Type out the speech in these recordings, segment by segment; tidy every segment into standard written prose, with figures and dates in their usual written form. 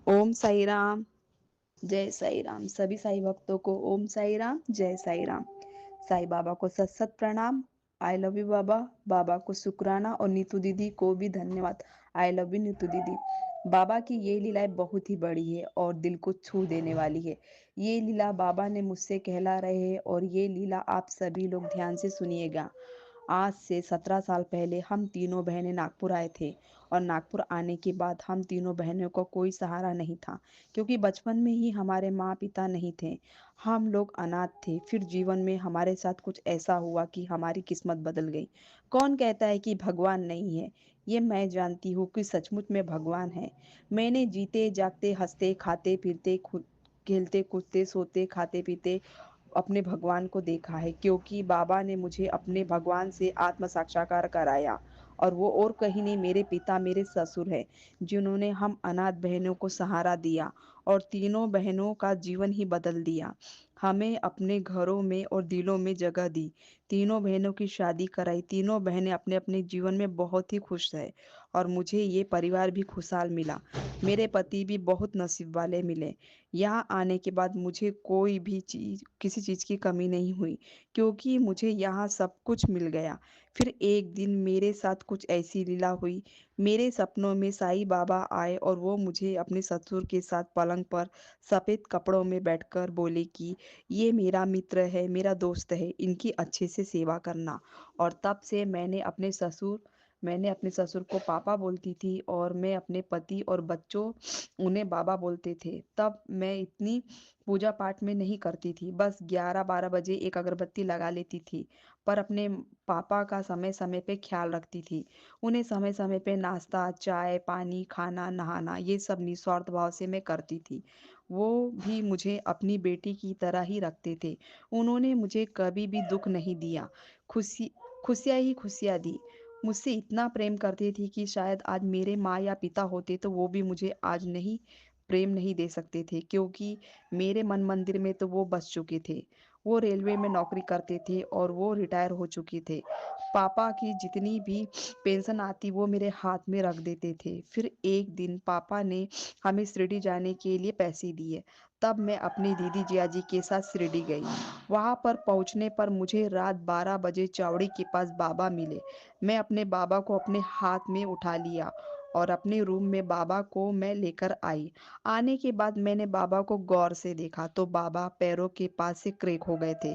ओम साई राम। जय साई राम। सभी साई भक्तों को ओम साई राम, जय साई राम। साई बाबा को सत सत प्रणाम। आई लव यू बाबा। बाबा को शुक्राना और नीतू दीदी को भी धन्यवाद। आई लव यू नीतू दीदी। बाबा की ये लीलाएं बहुत ही बड़ी है और दिल को छू देने वाली है। ये लीला बाबा ने मुझसे कहला रहे हैं और ये लीला आप सभी लोग ध्यान से सुनिएगा। आज से 17 साल पहले हम तीनों बहनें नागपुर आए थे और नागपुर आने के बाद हम तीनों बहनों को कोई सहारा नहीं था, क्योंकि बचपन में ही हमारे माँ पिता नहीं थे। हम लोग अनाथ थे। फिर जीवन में हमारे साथ कुछ ऐसा हुआ कि हमारी किस्मत बदल गई। कौन कहता है कि भगवान नहीं है? ये मैं जानती हूँ कि सचमुच में भगवान है। मैंने जीते जागते हंसते खाते पीते खेलते कूदते सोते खाते पीते अपने भगवान को देखा है, क्योंकि बाबा ने मुझे अपने भगवान से आत्म साक्षात्कार कराया। और वो और कहीं नहीं, मेरे पिता मेरे ससुर है, जिन्होंने हम अनाथ बहनों को सहारा दिया और तीनों बहनों का जीवन ही बदल दिया। हमें अपने घरों में और दिलों में जगह दी। तीनों बहनों की शादी कराई। तीनों बहनें अपने अपने जीवन में बहुत ही खुश है और मुझे ये परिवार भी खुशहाल मिला। मेरे पति भी बहुत नसीब वाले मिले। यहाँ आने के बाद मुझे कोई भी चीज किसी चीज की कमी नहीं हुई, क्योंकि मुझे यहाँ सब कुछ मिल गया। फिर एक दिन मेरे साथ कुछ ऐसी लीला हुई। मेरे सपनों में साईं बाबा आए और वो मुझे अपने ससुर के साथ पलंग पर सफेद कपड़ों में बैठकर बोले कि ये मेरा मित्र है, मेरा दोस्त है, इनकी अच्छे से सेवा करना। और तब से मैंने अपने ससुर को पापा बोलती थी और मैं अपने पति और बच्चों उन्हें बाबा बोलते थे। तब मैं इतनी पूजा पाठ में नहीं करती थी, बस 11-12 बजे एक अगरबत्ती लगा लेती थी। पर अपने पापा का समय समय पे ख्याल रखती थी। उन्हें समय समय पे नाश्ता, चाय, पानी, खाना, नहाना, ये सब निस्वार्थ भाव से मैं करती थी। वो भी मुझे अपनी बेटी की तरह ही रखते थे। उन्होंने मुझे कभी भी दुख नहीं दिया, खुशी खुशियाँ ही खुशियाँ दी। मुझसे इतना प्रेम करती थी कि शायद आज मेरे माँ या पिता होते तो वो भी मुझे आज नहीं प्रेम नहीं दे सकते थे, क्योंकि मेरे मन मंदिर में तो वो बस चुके थे। वो रेलवे में नौकरी करते थे और वो रिटायर हो चुके थे। पापा की जितनी भी पेंशन आती वो मेरे हाथ में रख देते थे। फिर एक दिन पापा ने हमें शिरडी जाने के लिए पैसे दिए। तब मैं अपनी दीदी जिया जी के साथ शिरडी गई। वहां पर पहुंचने पर मुझे रात 12 बजे चावड़ी के पास बाबा मिले। मैं अपने बाबा को अपने हाथ में उठा लिया और अपने रूम में बाबा को मैं लेकर आई। आने के बाद मैंने बाबा को गौर से देखा तो बाबा पैरों के पास से क्रैक हो गए थे।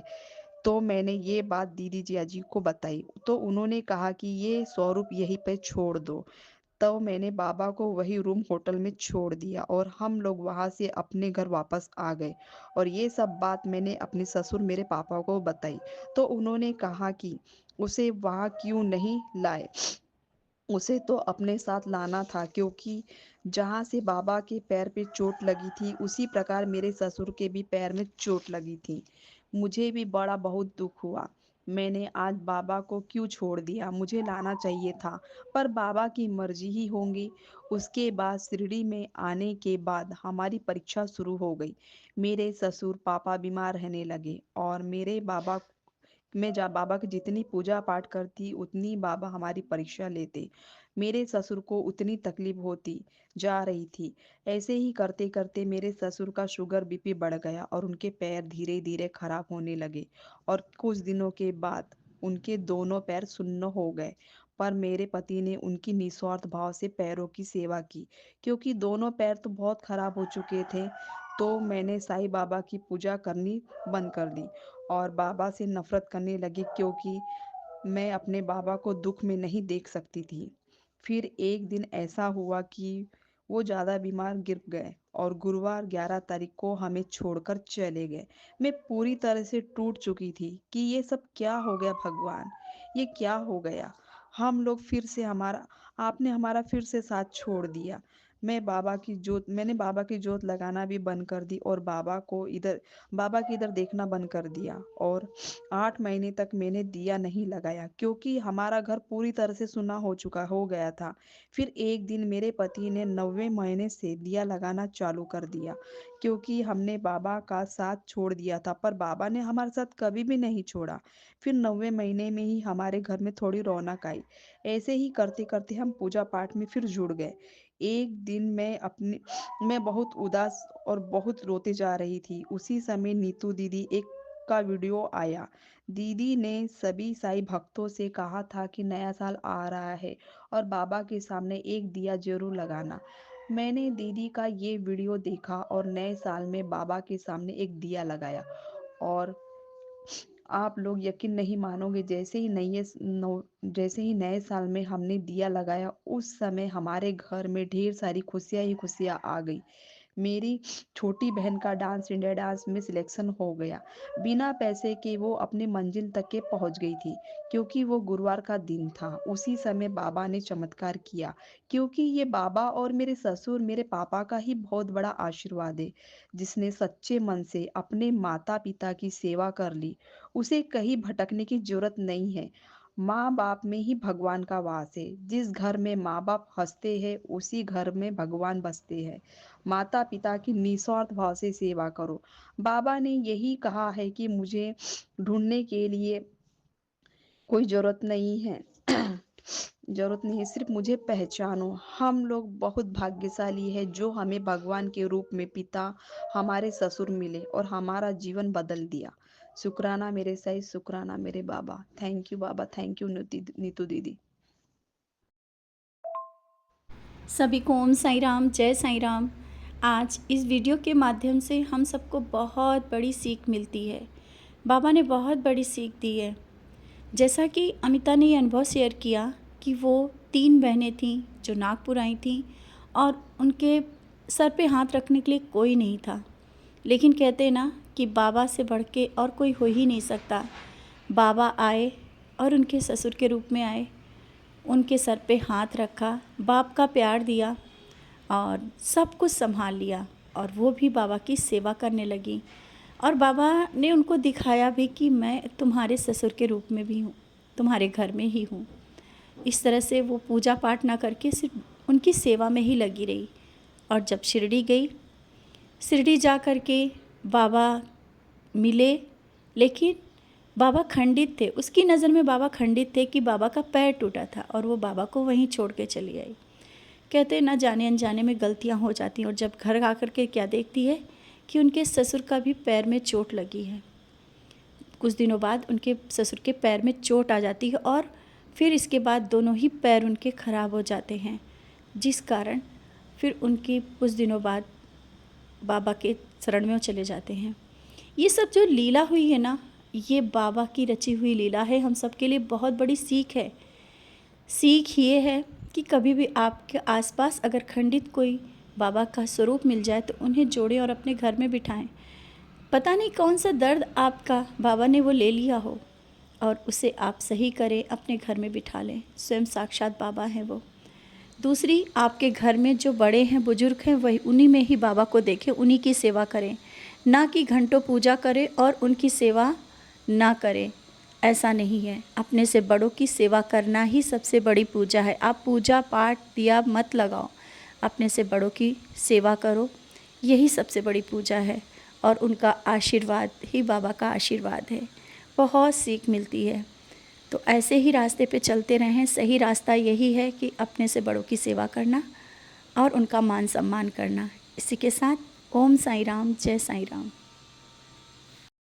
तो मैंने ये बात दीदी जिया जी को बताई तो उन्होंने कहा कि ये स्वरूप यहीं पे छोड़ दो। तो मैंने बाबा को वही रूम होटल में छोड़ दिया और हम लोग वहां से अपने घर वापस आ गए। और ये सब बात मैंने अपने ससुर मेरे पापा को बताई। तो उन्होंने कहा कि उसे वहां क्यों नहीं लाए, उसे तो अपने साथ लाना था, क्योंकि जहां से बाबा के पैर पे चोट लगी थी उसी प्रकार मेरे ससुर के भी पैर में चोट लगी थी। मुझे भी बड़ा बहुत दुख हुआ। मैंने आज बाबा को क्यों छोड़ दिया, मुझे लाना चाहिए था। पर बाबा की मर्जी ही होंगी। उसके बाद शिरडी में आने के बाद हमारी परीक्षा शुरू हो गई। मेरे ससुर पापा बीमार रहने लगे और मेरे बाबा मैं जा बाबा की जितनी पूजा पाठ करती उतनी बाबा हमारी परीक्षा लेते। मेरे ससुर को उतनी तकलीफ होती जा रही थी। ऐसे ही करते करते मेरे ससुर का शुगर बीपी बढ़ गया और उनके पैर धीरे धीरे खराब होने लगे। और कुछ दिनों के बाद उनके दोनों पैर सुन्न हो गए। पर मेरे पति ने उनकी निस्वार्थ भाव से पैरों की सेवा की, क्योंकि दोनों पैर तो बहुत खराब हो चुके थे। तो मैंने साईं बाबा की पूजा करनी बंद कर दी और बाबा से नफरत करने लगी, क्योंकि मैं अपने बाबा को दुख में नहीं देख सकती थी। फिर एक दिन ऐसा हुआ कि वो ज्यादा बीमार गिर गए और गुरुवार 11 तारीख को हमें छोड़कर चले गए। मैं पूरी तरह से टूट चुकी थी कि ये सब क्या हो गया भगवान, ये क्या हो गया। हम लोग फिर से हमारा आपने हमारा फिर से साथ छोड़ दिया। मैंने बाबा की जोत लगाना भी बंद कर दी और बाबा की इधर देखना बंद कर दिया। और 8 महीने तक मैंने दिया नहीं लगाया, क्योंकि हमारा घर पूरी तरह से सुना हो गया था। फिर एक दिन मेरे पति ने 90 महीने से दिया लगाना चालू कर दिया, क्योंकि हमने बाबा का साथ छोड़ दिया था, पर बाबा ने हमारे साथ कभी भी नहीं छोड़ा। फिर 90 महीने में ही हमारे घर में थोड़ी रौनक आई। ऐसे ही करते करते हम पूजा पाठ में फिर जुड़ गए। एक दिन मैं बहुत उदास और बहुत रोते जा रही थी। उसी समय नीतू दीदी का वीडियो आया। दीदी ने सभी साईं भक्तों से कहा था कि नया साल आ रहा है और बाबा के सामने एक दिया ज़रूर लगाना। मैंने दीदी का ये वीडियो देखा और नए साल में बाबा के सामने एक दिया लगाया। और आप लोग यकीन नहीं मानोगे, जैसे ही नए साल में हमने दिया लगाया, उस समय हमारे घर में ढेर सारी खुशियाँ ही खुशियाँ आ गई। मेरी छोटी बहन का डांस इंडिया डांस में सिलेक्शन हो गया। बिना पैसे के वो अपनी मंजिल तक के पहुंच गई थी, क्योंकि वो गुरुवार का दिन था। उसी समय बाबा ने चमत्कार किया, क्योंकि ये बाबा और मेरे ससुर मेरे पापा का ही बहुत बड़ा आशीर्वाद है। जिसने सच्चे मन से अपने माता पिता की सेवा कर ली, उसे कहीं भटकने की जरूरत नहीं है। माँ बाप में ही भगवान का वास है। जिस घर में माँ बाप हंसते हैं, उसी घर में भगवान बसते हैं। माता पिता की निस्वार्थ भाव से सेवा करो। बाबा ने यही कहा है कि मुझे ढूंढने के लिए कोई जरूरत नहीं है। जरूरत नहीं है, सिर्फ मुझे पहचानो। हम लोग बहुत भाग्यशाली है जो हमें भगवान के रूप में पिता, हमारे ससुर मिले और हमारा जीवन बदल दिया। शुक्राना मेरे साईं, शुक्राना मेरे Baba. Thank you Baba, thank you Neetu दीदी। सभी को ओम साईं राम, जय साईं राम। आज इस वीडियो के माध्यम से हम सबको बहुत बड़ी सीख मिलती है। बाबा ने बहुत बड़ी सीख दी है। जैसा कि अमिता ने ये अनुभव शेयर किया कि वो 3 बहनें थीं जो नागपुर आई थीं और उनके सर पे हाथ रखने के लिए कोई नहीं था। लेकिन कहते हैं ना कि बाबा से बढ़ के और कोई हो ही नहीं सकता। बाबा आए और उनके ससुर के रूप में आए, उनके सर पे हाथ रखा, बाप का प्यार दिया और सब कुछ संभाल लिया और वो भी बाबा की सेवा करने लगी। और बाबा ने उनको दिखाया भी कि मैं तुम्हारे ससुर के रूप में भी हूँ, तुम्हारे घर में ही हूँ। इस तरह से वो पूजा पाठ ना करके सिर्फ उनकी सेवा में ही लगी रही। और जब शिरडी गई, शिरडी जा कर के बाबा मिले, लेकिन बाबा खंडित थे। उसकी नज़र में बाबा खंडित थे कि बाबा का पैर टूटा था और वो बाबा को वहीं छोड़ के चली आई। कहते हैं ना, जाने अनजाने में गलतियां हो जाती हैं। और जब घर आकर के क्या देखती है कि उनके ससुर का भी पैर में चोट लगी है। कुछ दिनों बाद उनके ससुर के पैर में चोट आ जाती है और फिर इसके बाद दोनों ही पैर उनके ख़राब हो जाते हैं, जिस कारण फिर उनकी कुछ दिनों बाद बाबा के शरण में वो चले जाते हैं। ये सब जो लीला हुई है ना, ये बाबा की रची हुई लीला है। हम सब के लिए बहुत बड़ी सीख है। सीख ये है कि कभी भी आपके आसपास अगर खंडित कोई बाबा का स्वरूप मिल जाए तो उन्हें जोड़ें और अपने घर में बिठाएं। पता नहीं कौन सा दर्द आपका बाबा ने वो ले लिया हो और उसे आप सही करें, अपने घर में बिठा लें। स्वयं साक्षात बाबा हैं वो। दूसरी, आपके घर में जो बड़े हैं, बुजुर्ग हैं, वही उन्हीं में ही बाबा को देखें, उन्हीं की सेवा करें, ना कि घंटों पूजा करें और उनकी सेवा ना करें। ऐसा नहीं है। अपने से बड़ों की सेवा करना ही सबसे बड़ी पूजा है। आप पूजा पाठ दिया मत लगाओ, अपने से बड़ों की सेवा करो, यही सबसे बड़ी पूजा है। और उनका आशीर्वाद ही बाबा का आशीर्वाद है। बहुत सीख मिलती है। तो ऐसे ही रास्ते पे चलते रहें। सही रास्ता यही है कि अपने से बड़ों की सेवा करना और उनका मान सम्मान करना। इसी के साथ ओम साईं राम, जय साईं राम।